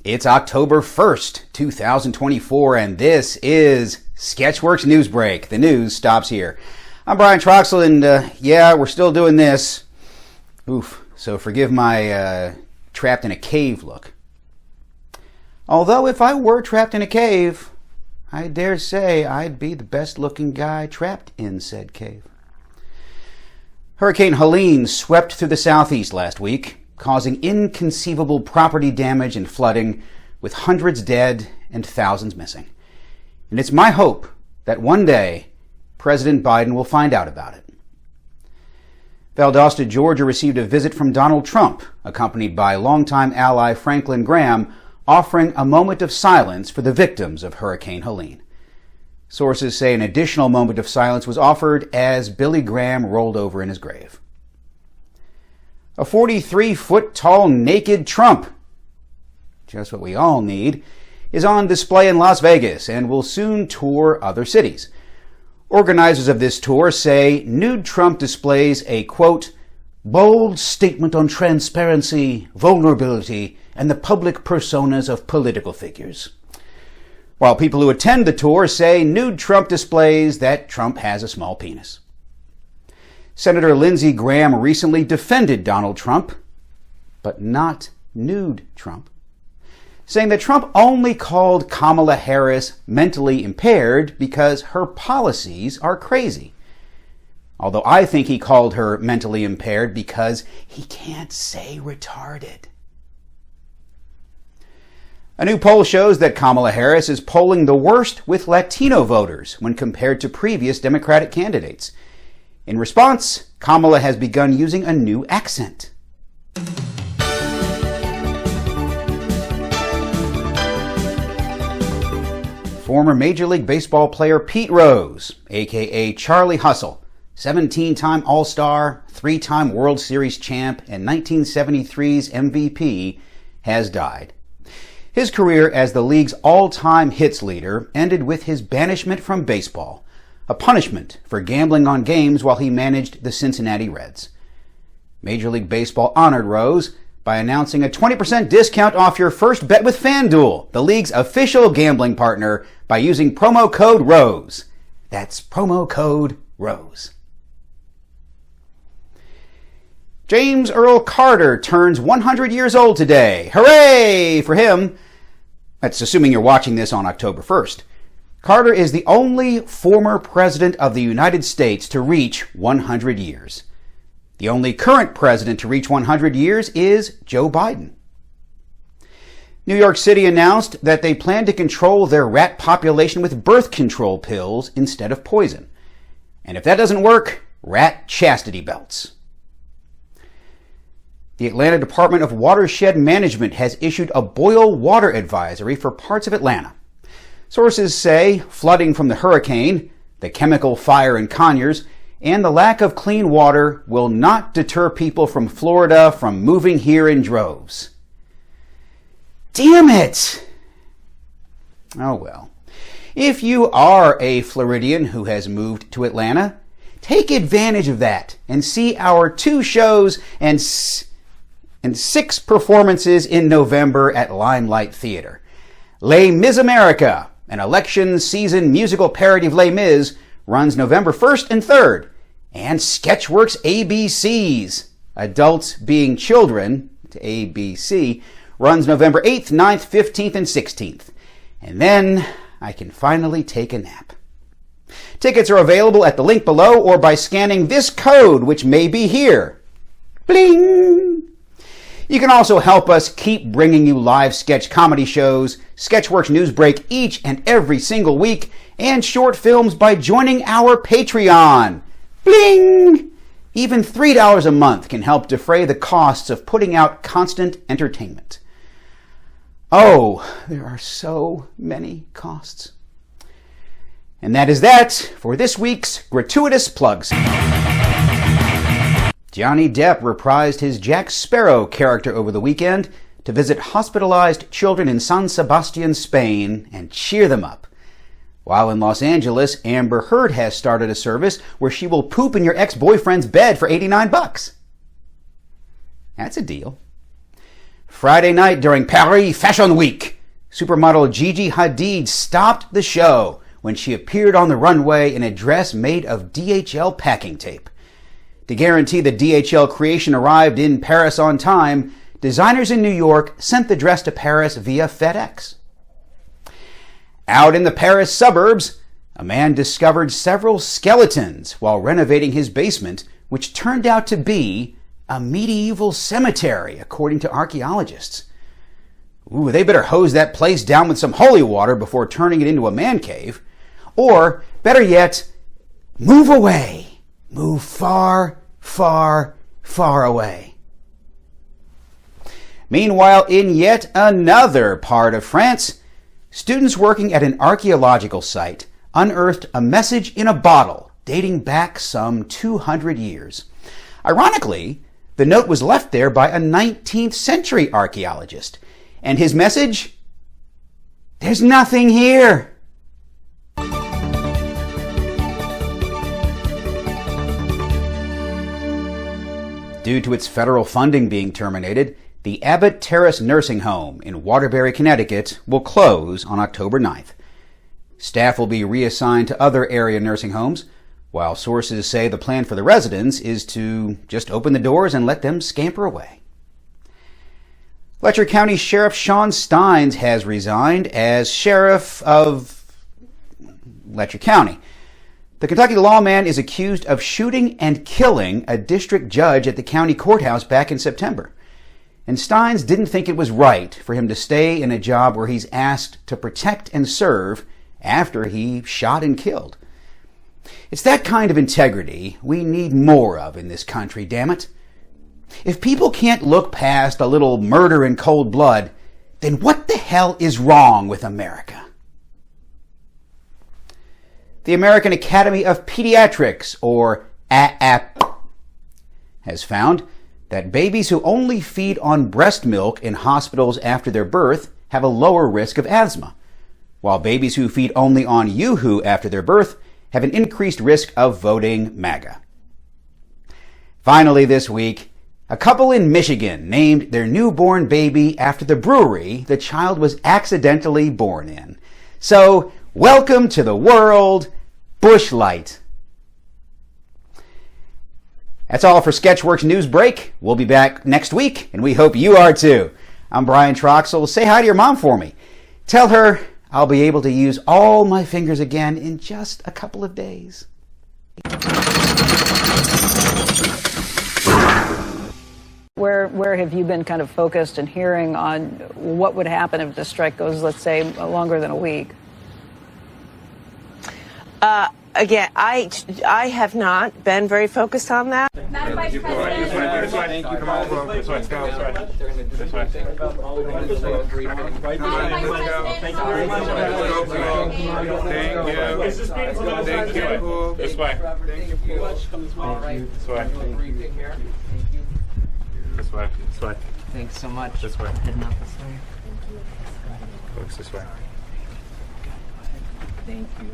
It's October 1st, 2024, and this is Sketchworks NewsBrake. The news stops here. I'm Brian Troxel, and yeah, we're still doing this. Oof, so forgive my trapped in a cave look. Although if I were trapped in a cave, I dare say I'd be the best looking guy trapped in said cave. Hurricane Helene swept through the southeast last week, causing inconceivable property damage and flooding, with hundreds dead and thousands missing. And it's my hope that one day President Biden will find out about it. Valdosta, Georgia received a visit from Donald Trump, accompanied by longtime ally Franklin Graham, offering a moment of silence for the victims of Hurricane Helene. Sources say an additional moment of silence was offered as Billy Graham rolled over in his grave. A 43-foot-tall naked Trump, just what we all need, is on display in Las Vegas and will soon tour other cities. Organizers of this tour say nude Trump displays a, quote, bold statement on transparency, vulnerability, and the public personas of political figures. While people who attend the tour say nude Trump displays that Trump has a small penis. Senator Lindsey Graham recently defended Donald Trump, but not nude Trump, saying that Trump only called Kamala Harris mentally impaired because her policies are crazy. Although I think he called her mentally impaired because he can't say retarded. A new poll shows that Kamala Harris is polling the worst with Latino voters when compared to previous Democratic candidates. In response, Kamala has begun using a new accent. Former Major League Baseball player Pete Rose, aka Charlie Hustle, 17-time All-Star, 3-time World Series champ, and 1973's MVP, has died. His career as the league's all-time hits leader ended with his banishment from baseball, a punishment for gambling on games while he managed the Cincinnati Reds. Major League Baseball honored Rose by announcing a 20% discount off your first bet with FanDuel, the league's official gambling partner, by using promo code ROSE. That's promo code ROSE. James Earl Carter turns 100 years old today. Hooray for him! That's assuming you're watching this on October 1st. Carter is the only former president of the United States to reach 100 years. The only current president to reach 100 years is Joe Biden. New York City announced that they plan to control their rat population with birth control pills instead of poison. And if that doesn't work, rat chastity belts. The Atlanta Department of Watershed Management has issued a boil water advisory for parts of Atlanta. Sources say flooding from the hurricane, the chemical fire in Conyers, and the lack of clean water will not deter people from Florida from moving here in droves. Damn it! Oh well. If you are a Floridian who has moved to Atlanta, take advantage of that and see our 2 shows and 6 performances in November at Limelight Theater. Les Mis America, an election season musical parody of Les Mis, runs November 1st and 3rd. And Sketchworks ABCs, Adults Being Children, to ABC, runs November 8th, 9th, 15th, and 16th. And then I can finally take a nap. Tickets are available at the link below or by scanning this code, which may be here. Bling! You can also help us keep bringing you live sketch comedy shows, Sketchworks NewsBrake each and every single week, and short films by joining our Patreon. Bling! Even $3 a month can help defray the costs of putting out constant entertainment. Oh, there are so many costs. And that is that for this week's gratuitous plugs. Johnny Depp reprised his Jack Sparrow character over the weekend to visit hospitalized children in San Sebastian, Spain, and cheer them up. While in Los Angeles, Amber Heard has started a service where she will poop in your ex-boyfriend's bed for $89. That's a deal. Friday night during Paris Fashion Week, supermodel Gigi Hadid stopped the show when she appeared on the runway in a dress made of DHL packing tape. To guarantee the DHL creation arrived in Paris on time, designers in New York sent the dress to Paris via FedEx. Out in the Paris suburbs, a man discovered several skeletons while renovating his basement, which turned out to be a medieval cemetery, according to archaeologists. Ooh, they better hose that place down with some holy water before turning it into a man cave. Or, better yet, move away. Move far, far, far away. Meanwhile, in yet another part of France, students working at an archaeological site unearthed a message in a bottle dating back some 200 years. Ironically, the note was left there by a 19th century archaeologist. And his message? There's nothing here. Due to its federal funding being terminated, the Abbott Terrace Nursing Home in Waterbury, Connecticut will close on October 9th. Staff will be reassigned to other area nursing homes, while sources say the plan for the residents is to just open the doors and let them scamper away. Letcher County Sheriff Sean Steins has resigned as sheriff of Letcher County. The Kentucky lawman is accused of shooting and killing a district judge at the county courthouse back in September. And Steins didn't think it was right for him to stay in a job where he's asked to protect and serve after he shot and killed. It's that kind of integrity we need more of in this country, damn it. If people can't look past a little murder in cold blood, then what the hell is wrong with America? The American Academy of Pediatrics, or AAP, has found that babies who only feed on breast milk in hospitals after their birth have a lower risk of asthma, while babies who feed only on Yoo-hoo after their birth have an increased risk of voting MAGA. Finally this week, a couple in Michigan named their newborn baby after the brewery the child was accidentally born in. So, welcome to the world, Busch Light. That's all for Sketchworks NewsBrake. We'll be back next week, and we hope you are too. I'm Brian Troxel. Say hi to your mom for me. Tell her I'll be able to use all my fingers again in just a couple of days. Where have you been kind of focused and hearing on what would happen if the strike goes, let's say, longer than a week? Again, I have not been very focused on that. Madam Vice President. Thank you. Come on, this way. This way. This way. Madam Vice Thank you very much. Thank you. This way. Thank you. This way. This way. This way. Thanks so much. This way. Heading out this way. Folks, this way. Thank you.